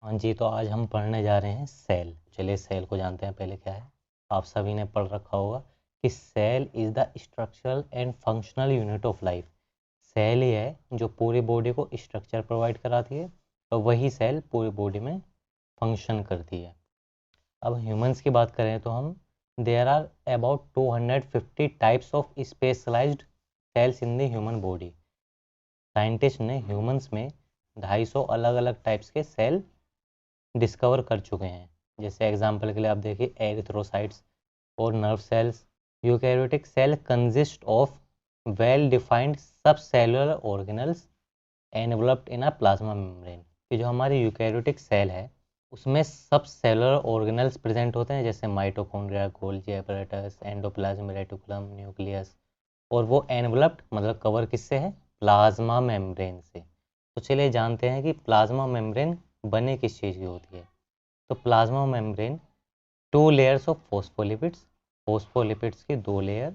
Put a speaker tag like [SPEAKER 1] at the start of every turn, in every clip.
[SPEAKER 1] हाँ जी, तो आज हम पढ़ने जा रहे हैं सेल। चलिए सेल को जानते हैं पहले क्या है। आप सभी ने पढ़ रखा होगा कि cell is the structural and functional unit of life. Cell ही है जो पूरी बॉडी को स्ट्रक्चर प्रोवाइड कराती है और वही सेल पूरी बॉडी में फंक्शन करती है। अब ह्यूमंस की बात करें तो हम there are about 250 types of specialised cells in the human body. Scientist ने ह्यूमंस में 250 अलग अलग टाइप्स के सेल डिस्कवर कर चुके हैं। जैसे एग्जांपल के लिए आप देखिए एरिथ्रोसाइट्स और nerve cells. Eukaryotic cell consist of well defined subcellular organelles enveloped in a plasma membrane. कि जो हमारी यूकैरियोटिक सेल है उसमें सब सेलुलर ऑर्गेनल्स प्रेजेंट होते हैं, जैसे mitochondria, Golgi apparatus, endoplasm reticulum, nucleus. और वो एनवलप्ड मतलब कवर किससे है? प्लाज्मा मेम्ब्रेन से। तो चलिए जानते हैं कि प्लाज्मा मेम्ब्रेन बने किस चीज़ की होती है। तो plasma membrane 2 layers of phospholipids, phospholipids की 2 layer,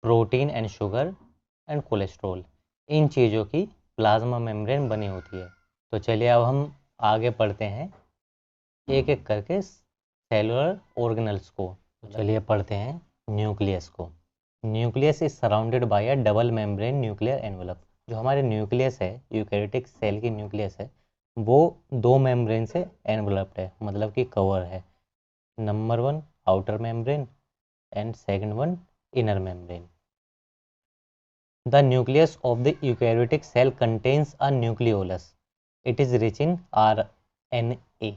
[SPEAKER 1] protein and sugar and cholesterol, इन चीज़ों की प्लाज्मा मेम्ब्रेन बनी होती है। तो चलिए अब हम आगे पढ़ते हैं एक एक करके सेलुलर ऑर्गेनल्स को। तो चलिए पढ़ते हैं न्यूक्लियस को। Nucleus is surrounded by a double membrane nuclear envelope. जो हमारे न्यूक्लियस है, यूकैरियोटिक सेल की न्यूक्लियस है, वो 2 मेम्ब्रेन से एनवलप्ड है, मतलब कि कवर है। Number 1 outer membrane and second one inner membrane. The nucleus of the eukaryotic cell contains a nucleolus. It is rich in RNA.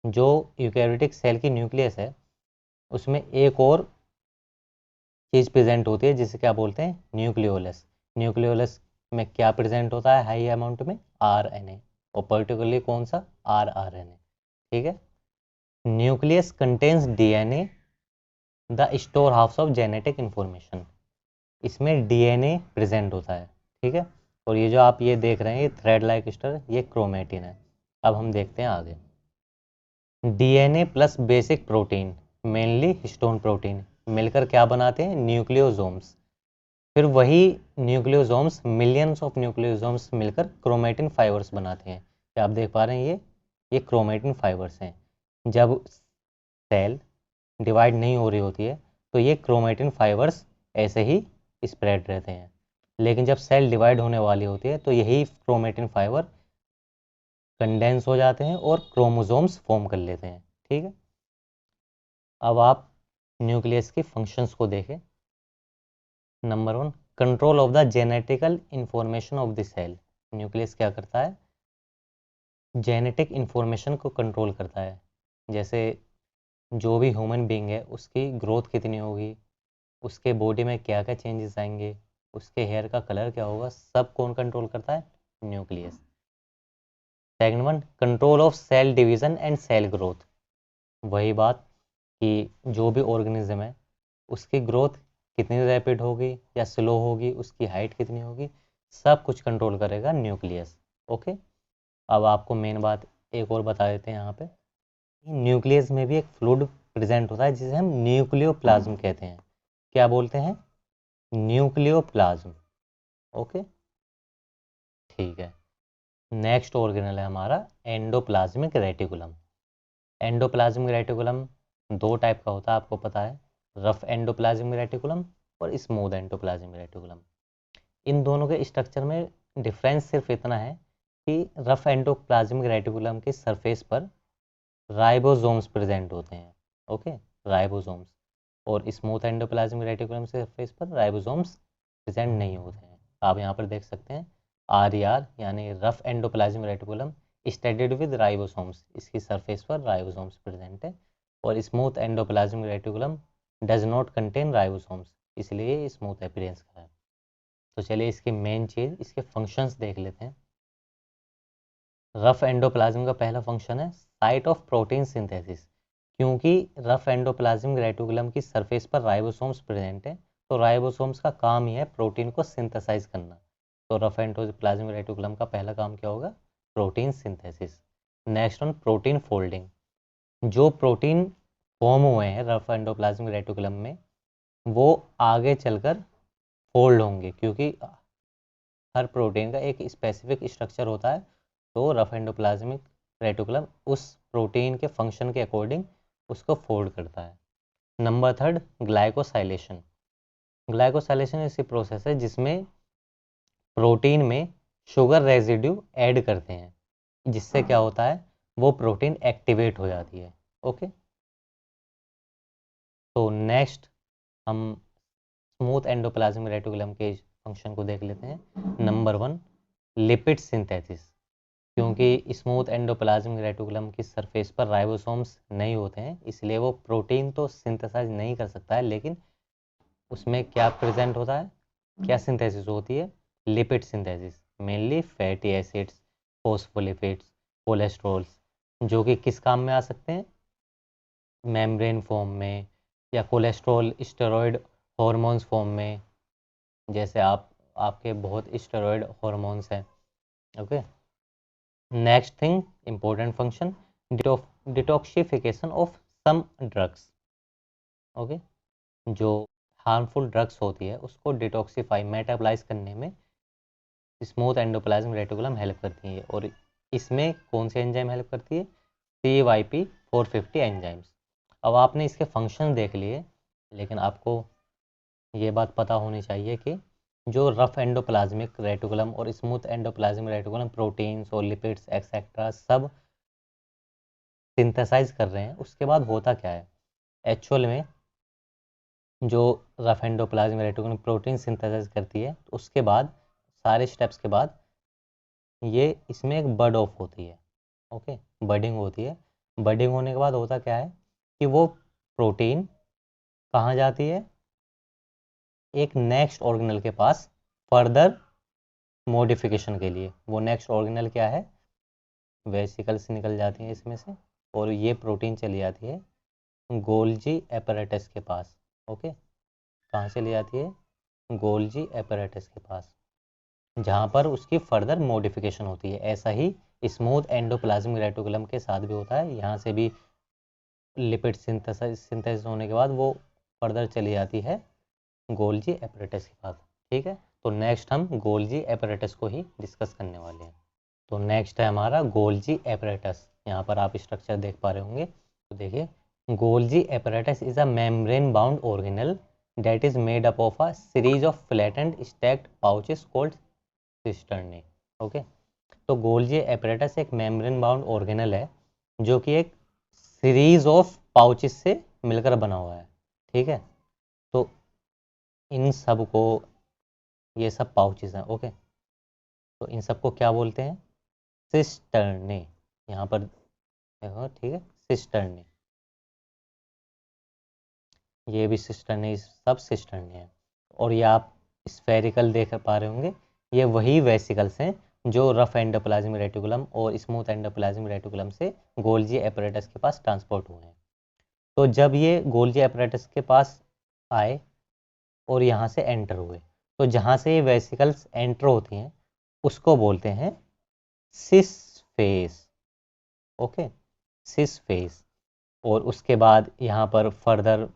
[SPEAKER 1] जो यूकैरियोटिक सेल की न्यूक्लियस है उसमें एक और चीज़ प्रेजेंट होती है जिसे क्या बोलते हैं? न्यूक्लियोलस। न्यूक्लियोलस में क्या प्रेजेंट होता है हाई अमाउंट में? RNA, और पर्टिकुलरली कौन सा? rRNA। ठीक है। Nucleus contains DNA, the store house of genetic information. इसमें DNA प्रेजेंट होता है। ठीक है। और ये जो आप ये देख रहे हैं ये थ्रेड लाइक स्ट्रक्चर, ये क्रोमेटिन है। अब हम देखते हैं आगे। DNA plus basic protein, mainly histone protein, मिलकर क्या बनाते हैं? न्यूक्लियोसोम्स। फिर वही न्यूक्लियोसोम्स, मिलियंस ऑफ न्यूक्लियोसोम्स मिलकर क्रोमेटिन फाइबर्स बनाते हैं। क्या आप देख पा रहे हैं? ये क्रोमेटिन फाइबर्स हैं। जब सेल डिवाइड नहीं हो रही होती है तो ये क्रोमेटिन फाइबर्स ऐसे ही स्प्रेड रहते हैं, लेकिन जब सेल डिवाइड होने वाली होती है तो यही क्रोमेटिन फाइबर कंडेंस हो जाते हैं और क्रोमोसोम्स फॉर्म कर लेते हैं। ठीक है। अब आप न्यूक्लियस के फंक्शंस को देखें। Number 1 control of the genetical information of the cell. Nucleus क्या करता है? जेनेटिक इंफॉर्मेशन को कंट्रोल करता है। जैसे जो भी ह्यूमन बीइंग है उसकी ग्रोथ कितनी होगी, उसके बॉडी में क्या क्या चेंजेस आएंगे, उसके हेयर का कलर क्या होगा, सब कौन कंट्रोल करता है? Nucleus. Second one control of cell division and cell growth. वही बात कि जो भी ऑर्गेनिज्म है उसकी ग्रोथ कितनी रैपिड होगी या स्लो होगी, उसकी हाइट कितनी होगी, सब कुछ कंट्रोल करेगा न्यूक्लियस। ओके। अब आपको मेन बात एक और बता देते हैं यहाँ पे। न्यूक्लियस में भी एक फ्लूइड प्रेजेंट होता है जिसे हम न्यूक्लियोप्लाज्म कहते हैं। क्या बोलते हैं? न्यूक्लियोप्लाज्म। ओके, ठीक है। नेक्स्ट ऑर्गेनल है हमारा endoplasmic reticulum. Endoplasmic reticulum 2 type का होता है, आपको पता है, रफ एंडोप्लाज्मिक रेटिकुलम और स्मूथ एंडोप्लाज्मिक रेटिकुलम। इन दोनों के स्ट्रक्चर में डिफरेंस सिर्फ इतना है कि रफ एंडोप्लाज्मिक रेटिकुलम के सरफेस पर राइबोसोम्स प्रेजेंट होते हैं। Okay, ribosomes. और स्मूथ एंडोप्लाज्मिक रेटिकुलम के सरफेस पर राइबोसोम्स प्रेजेंट नहीं होते हैं। आप यहाँ पर देख सकते हैं RER यानी rough endoplasmic reticulum studied with ribosomes, इसकी सरफेस पर राइबोसोम्स प्रेजेंट है। और smooth endoplasmic reticulum does not contain ribosomes, इसलिए स्मूथ अपीयरेंस का है। तो चलिए इसकी मेन चीज़, इसके फंक्शंस देख लेते हैं। रफ एंडोप्लाज्म का पहला फंक्शन है साइट ऑफ प्रोटीन सिंथेसिस। क्योंकि रफ एंडोप्लाज्मिक रेटिकुलम की सरफेस पर राइबोसोम्स प्रेजेंट है तो राइबोसोम्स का काम ही है प्रोटीन को सिंथेसाइज करना। तो रफ एंडोप्लाज्मिक रेटिकुलम का पहला काम क्या होगा? Protein synthesis. Next one protein folding. जो प्रोटीन फॉर्म हुए हैं रफ एंडोप्लाज्मिक रेटिकुलम में वो आगे चलकर फोल्ड होंगे, क्योंकि हर प्रोटीन का एक स्पेसिफिक स्ट्रक्चर होता है। तो रफ एंडोप्लाज्मिक रेटिकुलम उस प्रोटीन के फंक्शन के अकॉर्डिंग उसको फोल्ड करता है। Number third, glycosylation. ग्लाइकोसाइलेशन ऐसी प्रोसेस है जिसमें प्रोटीन में शुगर रेजिड्यू ऐड करते हैं, जिससे क्या होता है, वो प्रोटीन एक्टिवेट हो जाती है। ओके, तो नेक्स्ट हम स्मूथ एंडोप्लाज्मिक रेटिकुलम के फंक्शन को देख लेते हैं। Number one, lipid synthesis. क्योंकि स्मूथ एंडोप्लाज्मिक रेटिकुलम की सरफेस पर राइबोसोम्स नहीं होते हैं, इसलिए वो प्रोटीन तो सिंथेसाइज नहीं कर सकता है, लेकिन उसमें क्या प्रेजेंट होता है, क्या सिंथेसिस होती है, lipid synthesis, mainly fatty acids, phospholipids, cholesterols, जो कि किस काम में आ सकते हैं, मेम्ब्रेन फॉर्म में, या कोलेस्ट्रॉल स्टेरॉयड हॉर्मोन्स फॉर्म में, जैसे आपके बहुत स्टेरॉयड हॉर्मोन्स हैं। Okay, next thing, important function, detoxification of some drugs. Okay, जो हार्मफुल ड्रग्स होती है उसको डिटॉक्सिफाई, मेटाबलाइज करने में स्मूथ एंडोप्लाज्मिक रेटिकुलम हेल्प करती है। और इसमें कौन सी एंजाइम हेल्प करती है, CYP450 एंजाइम्स। अब आपने इसके फंक्शन देख लिए, लेकिन आपको ये बात पता होनी चाहिए कि जो रफ एंडोप्लाज्मिक रेटिकुलम और स्मूथ एंडोप्लाज्मिक रेटिकुलम प्रोटीन्स और लिपिड्स एक्सेट्रा सब सिंथेसाइज कर रहे हैं, उसके बाद होता क्या है एक्चुअल में, जो rough endoplasmic reticulum protein synthesise करती है, तो उसके बाद सारे स्टेप्स के बाद ये इसमें एक बड ऑफ होती है। ओके, बडिंग होती है। बडिंग होने के बाद होता क्या है कि वो प्रोटीन कहाँ जाती है, एक नेक्स्ट ऑर्गेनल के पास फर्दर मॉडिफिकेशन के लिए। वो नेक्स्ट ऑर्गेनल क्या है, वेसिकल से निकल जाती है इसमें से, और ये प्रोटीन चली जाती है गोल्जी एपरेटस के पास। ओके, कहाँ चली जाती है, गोल्जी एपरेटस के पास, जहाँ पर उसकी फर्दर मॉडिफिकेशन होती है। ऐसा ही स्मूथ एंडोप्लाज्मिक रेटिकुलम के साथ भी होता है, यहाँ से भी लिपिड सिंथेसिस होने के बाद वो फर्दर चली जाती है गोल्जी एपरेटस के पास। ठीक है, तो नेक्स्ट हम गोल्जी एपरेटस को ही डिस्कस करने वाले हैं। तो नेक्स्ट है हमारा गोल्जी एपरेटस। यहाँ पर आप स्ट्रक्चर देख पा रहे होंगे, तो देखिए, Golgi apparatus is a membrane bound organelle that is made up of a series of flattened stacked pouches called cisternae। Okay, तो गोल्जी एपरेटस एक मेम्ब्रेन बाउंड ऑर्गेनल है जो कि एक सीरीज ऑफ पाउचेस से मिलकर बना हुआ है। ठीक है, तो इन सब को, ये सब पाउचेस हैं। ओके, तो इन सब को क्या बोलते हैं, सिस्टर्ने। यहाँ पर देखो, ठीक है, सिस्टर्ने, ये भी सिस्टर्ने, सब सिस्टर्ने हैं। और ये आप स्फेरिकल देख पा रहे होंगे, ये वही वेसिकल्स हैं जो रफ एंडोप्लाज्मिक रेटिकुलम और स्मूथ एंडोप्लाज्मिक रेटिकुलम से गोल्जी एपरेटस के पास ट्रांसपोर्ट हुए हैं। तो जब ये गोल्जी एपरेटस के पास आए और यहाँ से एंटर हुए, तो जहाँ से ये वेसिकल्स एंटर होती हैं उसको बोलते हैं cis face. Okay, cis face. और उसके बाद यहाँ पर फर्दर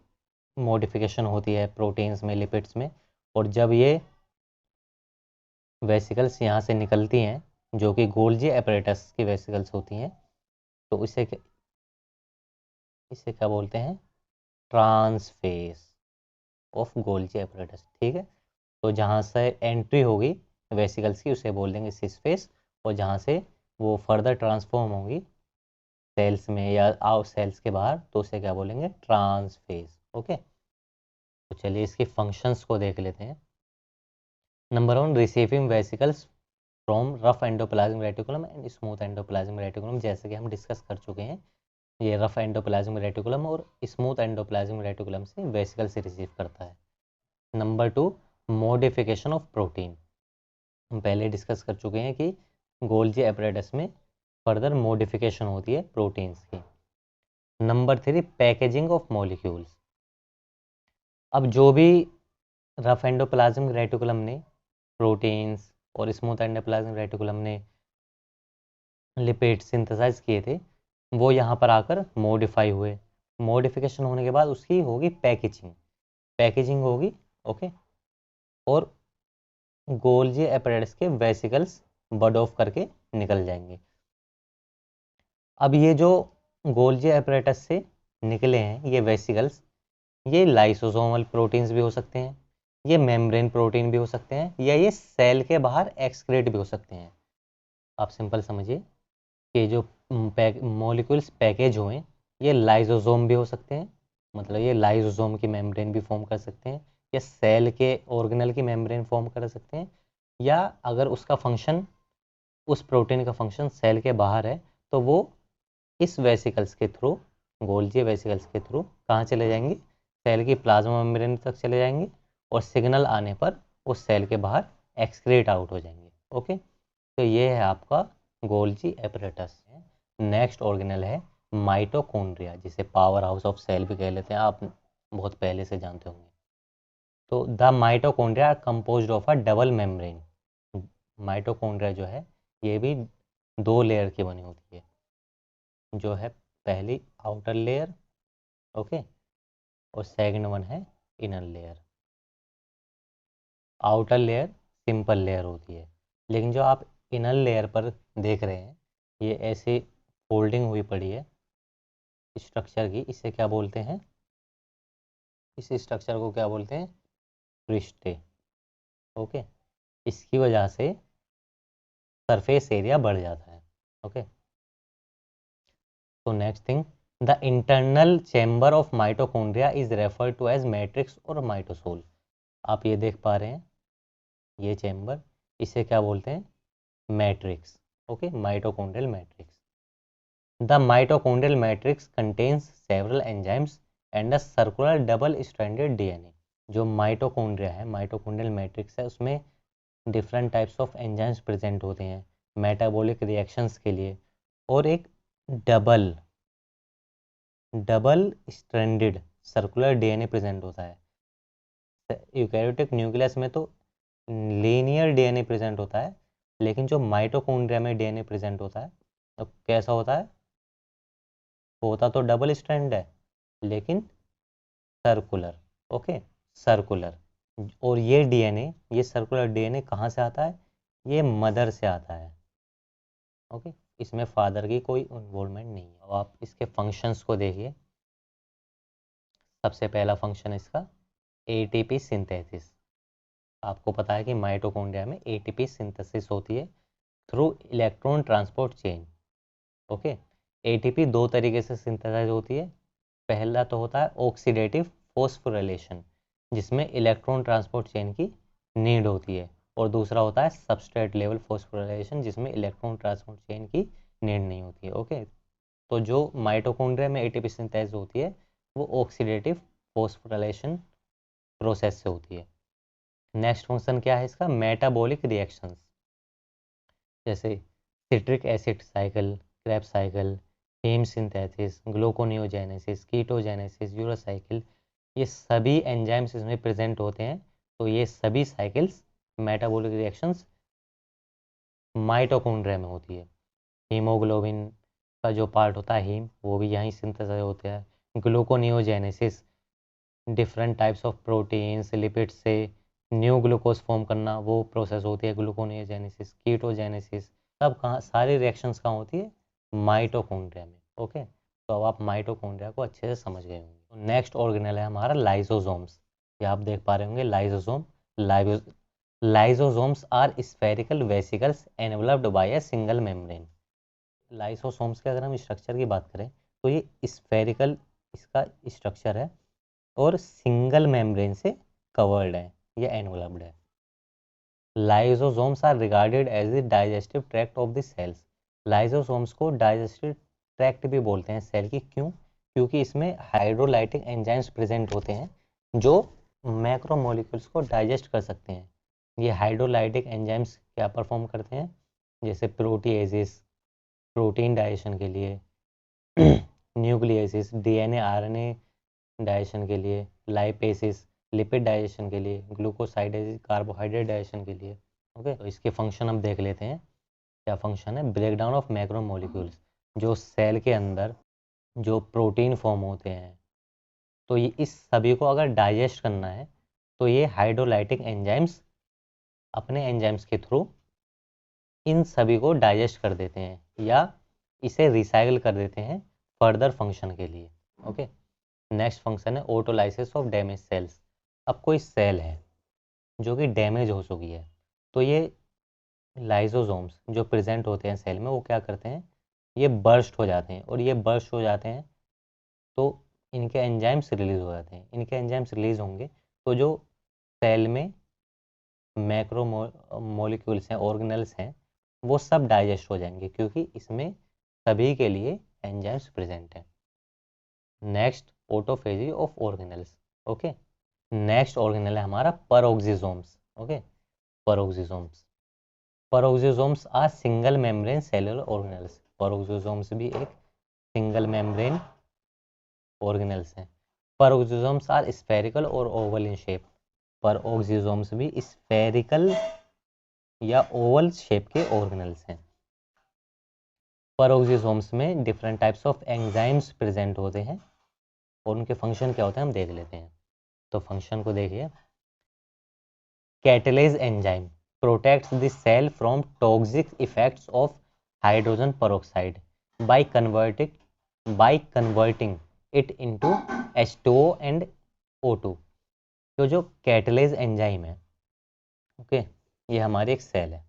[SPEAKER 1] मॉडिफिकेशन होती है प्रोटीन्स में, लिपिड्स में, और जब ये वेसिकल्स यहाँ से निकलती हैं, जो कि गोल्जी एपरेटस की वेसिकल्स होती हैं, तो इसे क्या बोलते हैं, ट्रांसफेस ऑफ गोल्जी एपरेटस। ठीक है, तो जहाँ से एंट्री होगी वेसिकल्स की उसे बोल देंगे सिस फेस, और जहाँ से वो फर्दर ट्रांसफॉर्म होंगी सेल्स में या आउट सेल्स के बाहर, तो उसे क्या बोलेंगे, ट्रांसफेस। ओके, तो चलिए इसके फंक्शंस को देख लेते हैं। Number one, receiving vesicles from rough endoplasmic reticulum and smooth endoplasmic reticulum, जैसे कि हम डिस्कस कर चुके हैं, ये रफ एंडोप्लाज्मिक रेटिकुलम और स्मूथ एंडोप्लाज्मिक रेटिकुलम से वेसिकल से रिसीव करता है। Number two, modification of protein, हम पहले डिस्कस कर चुके हैं कि गोल्जी एपरेटस में फर्दर मॉडिफिकेशन होती है प्रोटीन्स की। Number three, packaging of molecules. अब जो भी रफ एंडोप्लाज्मिक रेटिकुलम ने प्रोटीन्स और स्मूथ एंडोप्लाज्मिक रेटिकुलम ने लिपिड सिंथेसाइज किए थे, वो यहाँ पर आकर मॉडिफाई हुए। मॉडिफिकेशन होने के बाद उसकी होगी पैकेजिंग, पैकेजिंग होगी। ओके, और गोल्जी एपरेटस के वेसिकल्स बड ऑफ करके निकल जाएंगे। अब ये जो गोल्जी एपरेटस से निकले हैं ये वेसिकल्स, ये लाइसोसोमल प्रोटीन्स भी हो सकते हैं, ये मेम्ब्रेन प्रोटीन भी हो सकते हैं, या ये सेल के बाहर एक्सक्रीट भी हो सकते हैं। आप सिंपल समझिए कि जो मॉलिक्यूल्स पैकेज हुए ये लाइसोसोम भी हो सकते हैं, मतलब ये लाइसोसोम की मेम्ब्रेन भी फॉर्म कर सकते हैं, या सेल के ऑर्गेनल की मेम्ब्रेन फॉर्म कर सकते हैं, या अगर उसका फंक्शन, उस प्रोटीन का फंक्शन सेल के बाहर है, तो वो इस वेसिकल्स के थ्रू, गोल्जी वेसिकल्स के थ्रू कहाँ चले जाएंगे, सेल की प्लाज्मा मेम्ब्रेन तक चले जाएंगे, और सिग्नल आने पर वो सेल के बाहर एक्सक्रीट आउट हो जाएंगे। ओके, तो ये है आपका गोल्जी एपरेटस। नेक्स्ट ऑर्गेनल है माइटोकॉन्ड्रिया, जिसे पावर हाउस ऑफ सेल भी कह लेते हैं, आप बहुत पहले से जानते होंगे। तो the mitochondria are composed of a double membrane. Mitochondria जो है ये भी 2 लेयर की बनी होती है, जो है पहली आउटर लेयर, ओके, और सेकंड वन है inner layer. Outer layer simple layer होती है, लेकिन जो आप इनर लेयर पर देख रहे हैं ये ऐसे फोल्डिंग हुई पड़ी है स्ट्रक्चर की, इसे क्या बोलते हैं, इस स्ट्रक्चर को क्या बोलते हैं, क्रिस्टे। ओके, इसकी वजह से सरफेस एरिया बढ़ जाता है। ओके, तो next thing, the internal chamber of mitochondria is referred to as matrix और माइटोसोल। आप ये देख पा रहे हैं ये चैम्बर, इसे क्या बोलते हैं, matrix. Okay, mitochondrial matrix. The mitochondrial matrix contains several enzymes and a circular double stranded DNA. जो माइटोकॉन्ड्रिया है, माइटोकॉन्ड्रियल मैट्रिक्स है, उसमें different types of enzymes present होते हैं मेटाबॉलिक रिएक्शंस के लिए, और एक double double stranded circular DNA present होता है। यूकैरियोटिक न्यूक्लियस में तो लीनियर डीएनए प्रेजेंट होता है, लेकिन जो माइटोकॉन्ड्रिया में डीएनए प्रेजेंट होता है तो कैसा होता है, होता तो डबल स्ट्रैंड है लेकिन सर्कुलर। Okay, circular. और ये डीएनए, ये सर्कुलर डीएनए कहाँ से आता है, ये मदर से आता है। ओके, इसमें फादर की कोई इन्वॉल्वमेंट नहीं है। अब आप इसके फंक्शंस को देखिए। सबसे पहला फंक्शन इसका एटीपी सिंथेसिस। आपको पता है कि माइटोकॉन्ड्रिया में एटीपी सिंथेसिस होती है through electron transport chain. Okay, ATP 2 तरीके से सिंथेसाइज होती है। पहला तो होता है ऑक्सीडेटिव फॉस्फोराइलेशन, जिसमें इलेक्ट्रॉन ट्रांसपोर्ट चेन की नीड होती है, और दूसरा होता है सबस्ट्रेट लेवल फॉस्फोराइलेशन, जिसमें इलेक्ट्रॉन ट्रांसपोर्ट चेन की नीड नहीं होती है। ओके, तो जो माइटोकॉन्ड्रिया में एटीपी सिंथेसाइज होती है वो ऑक्सीडेटिव फॉस्फोराइलेशन प्रोसेस से होती है। नेक्स्ट फंक्शन क्या है इसका, मेटाबॉलिक रिएक्शंस, जैसे citric acid cycle, Krebs cycle, haem synthesis, gluconeogenesis, ketogenesis, urea cycle, ये सभी एंजाइम्स इसमें प्रेजेंट होते हैं। तो ये सभी साइकिल्स, मेटाबॉलिक रिएक्शंस माइटोकॉन्ड्रिया में होती है। हीमोग्लोबिन का जो पार्ट होता है हीम, वो भी यहीं सिंथेसाइज होता है। Gluconeogenesis, different types of proteins lipid से न्यू ग्लूकोज फॉर्म करना, वो प्रोसेस होती है ग्लूकोनियोजेनेसिस। कीटोजेनेसिस, सब कहाँ, सारी रिएक्शंस कहाँ होती है, माइटोकॉन्ड्रिया में। ओके, तो अब आप माइटोकॉन्ड्रिया को अच्छे से समझ गए होंगे। नेक्स्ट ऑर्गेनल है हमारा लाइसोसोम्स। ये आप देख पा रहे होंगे lysosome. Lysosomes are spherical vesicles enveloped by a single membrane. Lysosomes के अगर हम स्ट्रक्चर की बात करें तो ये स्फेरिकल इसका स्ट्रक्चर है और सिंगल मेम्ब्रेन से कवर्ड है या एनवलप्ड है। Lysosomes are regarded as the digestive tract of the cells. Lysosomes को डाइजेस्टिव ट्रैक्ट भी बोलते हैं सेल की, क्यों, क्योंकि इसमें हाइड्रोलाइटिक एंजाइम्स प्रेजेंट होते हैं जो मैक्रोमोलिक्यूल्स को डाइजेस्ट कर सकते हैं। ये हाइड्रोलाइटिक एंजाइम्स क्या परफॉर्म करते हैं, जैसे प्रोटीएजेस प्रोटीन डाइजेशन के लिए, न्यूक्लियसिस डीएनए आरएनए डाइजेशन के लिए, लाइपेसिस लिपिड डाइजेशन के लिए, ग्लूकोसाइडेसिस कार्बोहाइड्रेट डाइजेशन के लिए। ओके, तो इसके फंक्शन हम देख लेते हैं। क्या फंक्शन है, ब्रेकडाउन ऑफ मैक्रोमोलिक्यूल्स, जो सेल के अंदर जो प्रोटीन फॉर्म होते हैं, तो ये इस सभी को अगर डाइजेस्ट करना है तो ये हाइड्रोलाइटिक एंजाइम्स अपने एंजाइम्स के थ्रू इन सभी को डाइजेस्ट कर देते हैं, या इसे रिसाइकल कर देते हैं फर्दर फंक्शन के लिए। ओके, नेक्स्ट फंक्शन है ऑटोलाइसिस ऑफ डैमेज सेल्स। अब कोई सेल है जो कि डैमेज हो चुकी है, तो ये लाइसोसोम्स जो प्रेजेंट होते हैं सेल में वो क्या करते हैं, ये बर्स्ट हो जाते हैं, और ये बर्स्ट हो जाते हैं तो इनके एंजाइम्स रिलीज हो जाते हैं। इनके एंजाइम्स रिलीज होंगे तो जो सेल में मैक्रो मॉलिक्यूल्स हैं, ऑर्गेनेल्स हैं, वो सब डाइजेस्ट हो जाएंगे क्योंकि इसमें सभी के लिए एंजाइम्स प्रेजेंट हैं। Next autophagy of organelles. Okay, next organelle है हमारा peroxisomes. Okay, peroxisomes. Peroxisomes are single membrane cellular organelles. Peroxisomes भी एक सिंगल मेम्ब्रेन ऑर्गेनेल्स हैं। परोक्सिसोम्स आर स्फेरिकल और ओवल इन शेप। परोक्सिसोम्स भी स्फेरिकल या ओवल शेप के ऑर्गेनेल्स हैं। परोक्सिसोम्स में different types of enzymes present होते हैं और उनके फंक्शन क्या होते हैं हम देख लेते हैं। तो फंक्शन को देखिए, catalase enzyme protects the cell from toxic effects of hydrogen peroxide by converting it into H2O and O2। तो जो कैटेलेज एंजाइम है, ओके, ये हमारी एक सेल है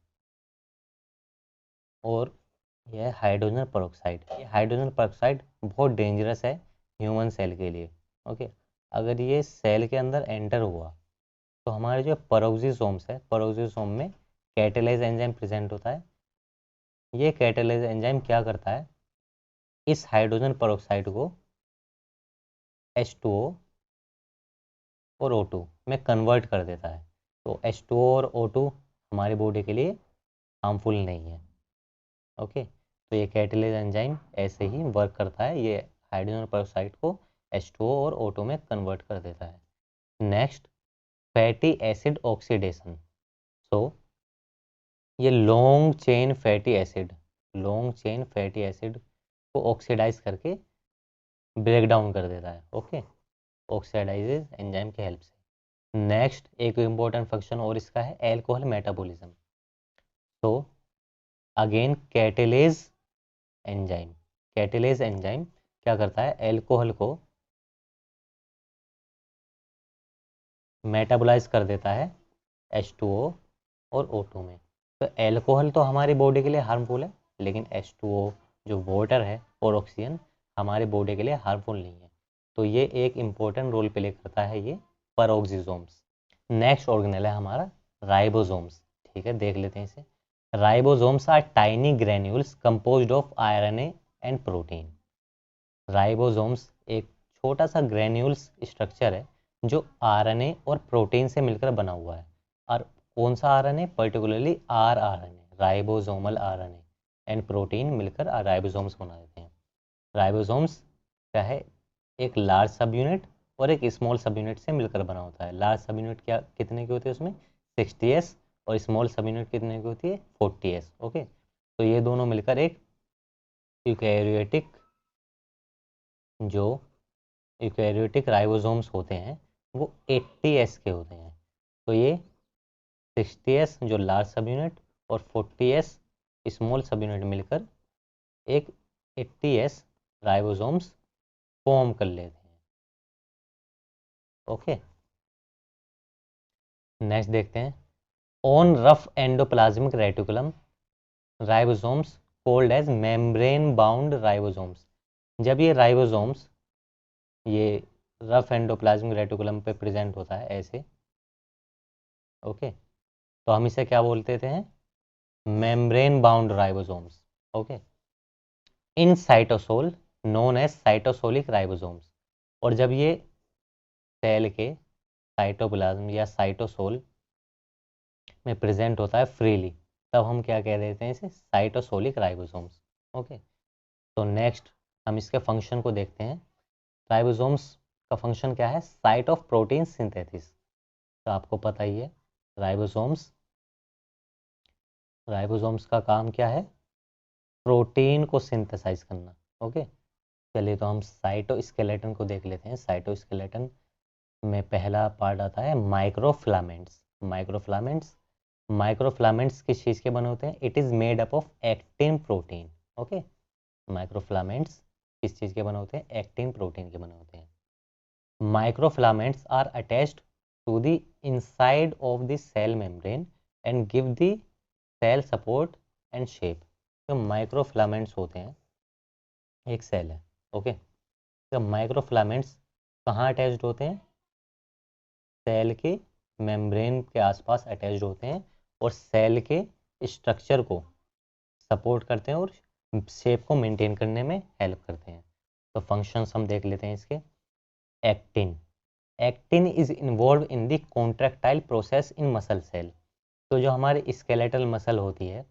[SPEAKER 1] और यह है हाइड्रोजन पेरोक्साइड। ये हाइड्रोजन पेरोक्साइड बहुत डेंजरस है ह्यूमन सेल के लिए। ओके, अगर ये सेल के अंदर एंटर हुआ तो हमारे जो पेरोक्सिसोम्स है, पेरोक्सिसोम में कैटेलेज एंजाइम प्रेजेंट होता है। ये कैटेलेज एंजाइम क्या करता है, इस हाइड्रोजन पेरोक्साइड को H2O और O2 में कन्वर्ट कर देता है। तो H2O और O2 हमारी बॉडी के लिए हार्मफुल नहीं है। ओके, तो ये कैटेलेज एंजाइम ऐसे ही वर्क करता है, ये हाइड्रोजन पेरोक्साइड को H2O और O2 में कन्वर्ट कर देता है। Next, fatty acid oxidation. So ये लॉन्ग चेन फैटी एसिड को ऑक्सीडाइज करके ब्रेक डाउन कर देता है। ओके, ऑक्सीडाइजेज एंजाइम की हेल्प से। नेक्स्ट एक इम्पोर्टेंट फंक्शन और इसका है एल्कोहल मेटाबॉलिज्म। तो अगेन कैटेलेज एंजाइम क्या करता है, एल्कोहल को मेटाबोलाइज कर देता है H2O और O2 में। तो एल्कोहल तो हमारी बॉडी के लिए हार्मफुल है, लेकिन H2O जो वाटर है और ऑक्सीजन हमारे बॉडी के लिए हार्मफुल नहीं है। तो ये एक इम्पोर्टेंट रोल प्ले करता है ये परोक्सिसोम्स। नेक्स्ट ऑर्गेनेल है हमारा राइबोसोम्स। ठीक है, देख लेते हैं इसे। Ribosomes are tiny granules composed of RNA and protein. Ribosomes एक छोटा सा ग्रेन्यूल्स स्ट्रक्चर है जो आरएनए और प्रोटीन से मिलकर बना हुआ है। और कौन सा RNA, particularly rRNA, ribosomal RNA and protein मिलकर राइबोसोम्स बना देते हैं। राइबोसोम्स क्या है, एक लार्ज सब यूनिट और एक स्मॉल सब यूनिट से मिलकर बना होता है। लार्ज सब यूनिट क्या कितने की होती है उसमें 60s, और स्मॉल सब यूनिट कितने की होती है 40s। ओके, तो ये दोनों मिलकर एक यूकैरियोटिक जो यूकैरियोटिक राइबोसोम्स होते हैं वो 80s के होते हैं। तो ये 60s जो लार्ज सब यूनिट और 40s स्मॉल सब यूनिट मिलकर एक 80s राइबोसोम्स फॉर्म कर लेते हैं। ओके, नेक्स्ट देखते हैं। On rough endoplasmic reticulum ribosomes called as membrane bound ribosomes. जब ये राइबोसोम्स ये रफ एंडोप्लाज्मिक रेटिकुलम पे प्रेजेंट होता है ऐसे, ओके, तो हम इसे क्या बोलते थे, membrane bound ribosomes. Okay, in cytosol known as cytosolic ribosomes. और जब ये सेल के साइटोप्लाज्म या साइटोसोल में प्रेजेंट होता है फ्रीली, तब हम क्या कह देते हैं इसे, साइटोसोलिक राइबोसोम्स। ओके, तो नेक्स्ट हम इसके फंक्शन को देखते हैं। राइबोसोम्स का फंक्शन क्या है, साइट ऑफ प्रोटीन सिंथेसिस। तो आपको पता ही है राइबोसोम्स का काम क्या है, प्रोटीन को सिंथेसाइज करना। ओके, चलिए तो हम साइटोस्केलेटन को देख लेते हैं। साइटोस्केलेटन में पहला पार्ट आता है माइक्रोफिलामेंट्स। माइक्रोफिलामेंट्स किस चीज़ के बने होते हैं, it is made up of actin protein. Okay, microfilaments किस चीज़ के बने होते हैं? एक्टिन प्रोटीन के बने होते हैं। Microfilaments are attached to the inside of the cell membrane and give the cell support and shape. जो माइक्रोफिलामेंट्स होते हैं, एक सेल है, ओके। तो माइक्रोफिलामेंट्स कहाँ अटैच्ड होते हैं? सेल के मेम्ब्रेन के आसपास अटैच्ड होते हैं और सेल के स्ट्रक्चर को सपोर्ट करते हैं और शेप को मेंटेन करने में हेल्प करते हैं। तो फंक्शंस हम देख लेते हैं इसके। Actin is involve in the contractile process in muscle cell. तो जो हमारे स्केलेटल मसल होती है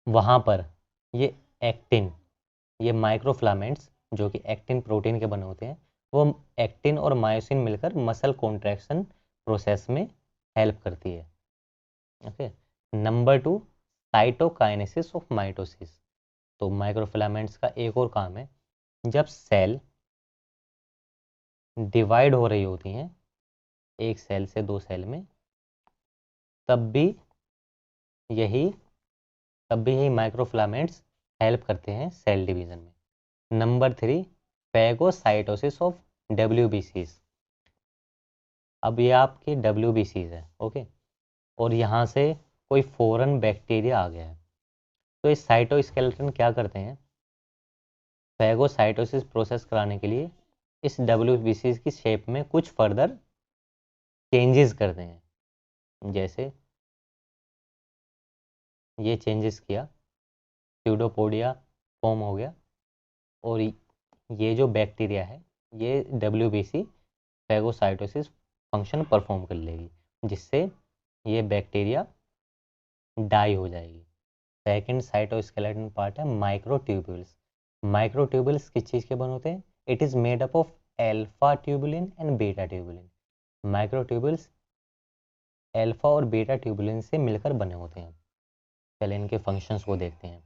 [SPEAKER 1] वहाँ पर ये एक्टिन, ये माइक्रोफिलामेंट्स जो कि एक्टिन प्रोटीन के बने होते हैं, वो एक्टिन और मायोसिन मिलकर मसल कॉन्ट्रैक्शन प्रोसेस में हेल्प करती है, okay. Number 2, cytokinesis of mitosis. तो माइक्रोफिलामेंट्स का एक और काम है, जब सेल डिवाइड हो रही होती हैं एक सेल से दो सेल में, तब भी यही माइक्रोफिलामेंट्स हेल्प करते हैं सेल डिवीजन में। Number 3, phagocytosis of WBCs। अब ये आपके WBCs है, ओके, और यहाँ से कोई फॉरेन बैक्टीरिया आ गया है, तो इस साइटोस्केलेटन क्या करते हैं? फैगोसाइटोसिस प्रोसेस कराने के लिए इस WBCs की शेप में कुछ फर्दर चेंजेस करते हैं। जैसे ये चेंजेस किया, स्यूडोपोडिया फॉर्म हो गया, और ये जो बैक्टीरिया है ये WBC फैगोसाइटोसिस फंक्शन परफॉर्म कर लेगी, जिससे ये बैक्टीरिया डाई हो जाएगी। सेकंड साइटोस्केलेटन पार्ट है माइक्रोट्यूब्यूल्स। माइक्रोट्यूब्यूल्स किस चीज़ के बने होते हैं? It is made up of alpha tubulin and beta tubulin. Microtubules alpha और बीटा ट्यूबुलिन से मिलकर बने होते हैं। चलिए इनके फंक्शंस को देखते हैं।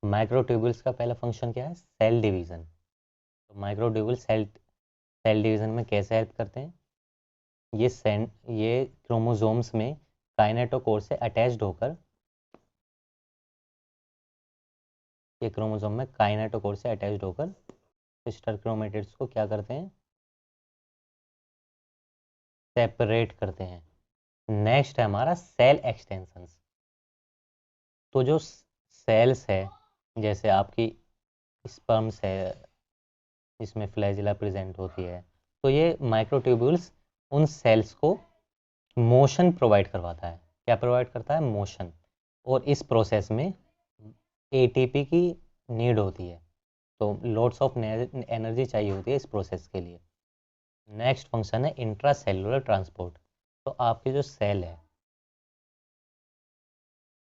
[SPEAKER 1] माइक्रोट्यूब्यूल्स का पहला फंक्शन क्या है? Cell division. तो माइक्रोट्यूब्यूल सेल डिवीज़न में कैसे हेल्प करते हैं? ये क्रोमोसोम्स में काइनेटोकोर से अटैच्ड होकर सिस्टर क्रोमेटिड्स को क्या करते हैं? सेपरेट करते हैं। नेक्स्ट है हमारा सेल एक्सटेंशंस। तो जो सेल्स है, जैसे आपकी स्पर्म्स है जिसमें फ्लैजिला प्रेजेंट होती है, तो ये माइक्रोट्यूब्यूल्स उन सेल्स को मोशन प्रोवाइड करवाता है। क्या प्रोवाइड करता है? मोशन। और इस प्रोसेस में ATP की नीड होती है, तो लॉट्स ऑफ एनर्जी चाहिए होती है इस प्रोसेस के लिए। नेक्स्ट फंक्शन है इंट्रा सेलुलर ट्रांसपोर्ट। तो आपकी जो सेल है,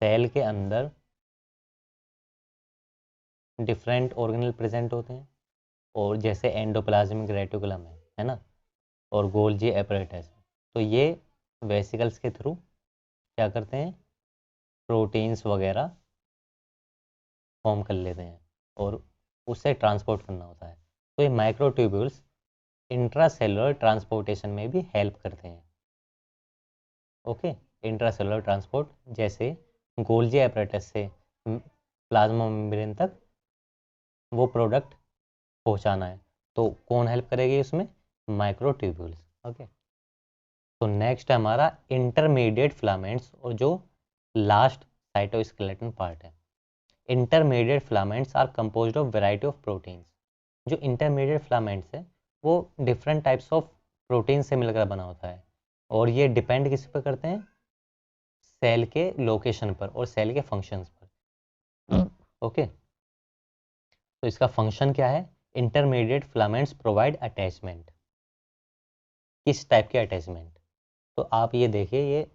[SPEAKER 1] सेल के अंदर डिफरेंट ऑर्गेनल प्रेजेंट होते हैं, और जैसे एंडोप्लाज्मिक रेटिकुलम है ना, और गोल्जी एपरेटस, तो ये वेसिकल्स के थ्रू क्या करते हैं? प्रोटीन्स वगैरह फॉर्म कर लेते हैं और उससे ट्रांसपोर्ट करना होता है। तो ये माइक्रोट्यूब्यूल्स इंट्रासेलुलर ट्रांसपोर्टेशन में भी हेल्प करते हैं, ओके। इंट्रासेलुलर ट्रांसपोर्ट, जैसे गोल्जी एपरेटस से प्लाज्मा मेम्ब्रेन तक वो प्रोडक्ट पहुंचाना है, तो कौन हेल्प करेगी उसमें? Microtubules, okay. तो नेक्स्ट है हमारा इंटरमीडिएट फिलामेंट्स, और जो लास्ट साइटोस्केलेटन पार्ट है। Intermediate filaments are composed of variety of proteins. जो इंटरमीडिएट फिलामेंट्स है वो डिफरेंट टाइप्स ऑफ प्रोटीन से मिलकर बना होता है, और ये डिपेंड किस पर करते हैं? सेल के लोकेशन पर और सेल के फंक्शंस पर, ओके। तो इसका फंक्शन क्या है? Intermediate filaments provide attachment. किस टाइप के अटैचमेंट? तो आप ये देखिए, ये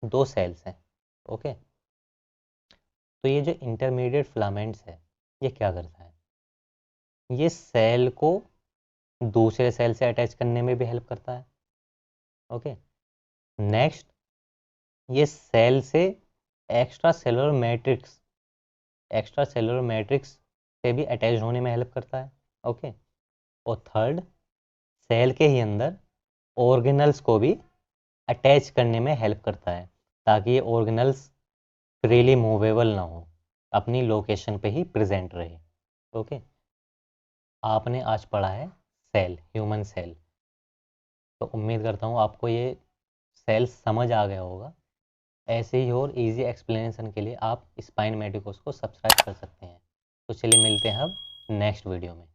[SPEAKER 1] दो सेल्स हैं, ओके। तो ये जो इंटरमीडिएट फिलामेंट्स है ये क्या करता है? ये सेल को दूसरे सेल से अटैच करने में भी हेल्प करता है, ओके। नेक्स्ट, ये सेल से एक्स्ट्रा सेलुलर मैट्रिक्स से भी अटैच होने में हेल्प करता है, ओके। और थर्ड, सेल के ही अंदर ऑर्गेनल्स को भी अटैच करने में हेल्प करता है, ताकि ये ऑर्गेनल्स फ्रीली मूवेबल ना हो, अपनी लोकेशन पे ही प्रेजेंट रहे। ओके, आपने आज पढ़ा है सेल, ह्यूमन सेल। तो उम्मीद करता हूँ आपको ये सेल समझ आ गया होगा। ऐसे ही और इजी एक्सप्लेनेशन के लिए आप स्पाइन मेडिकोस को सब्सक्राइब कर सकते हैं। तो चलिए मिलते हैं अब नेक्स्ट वीडियो में।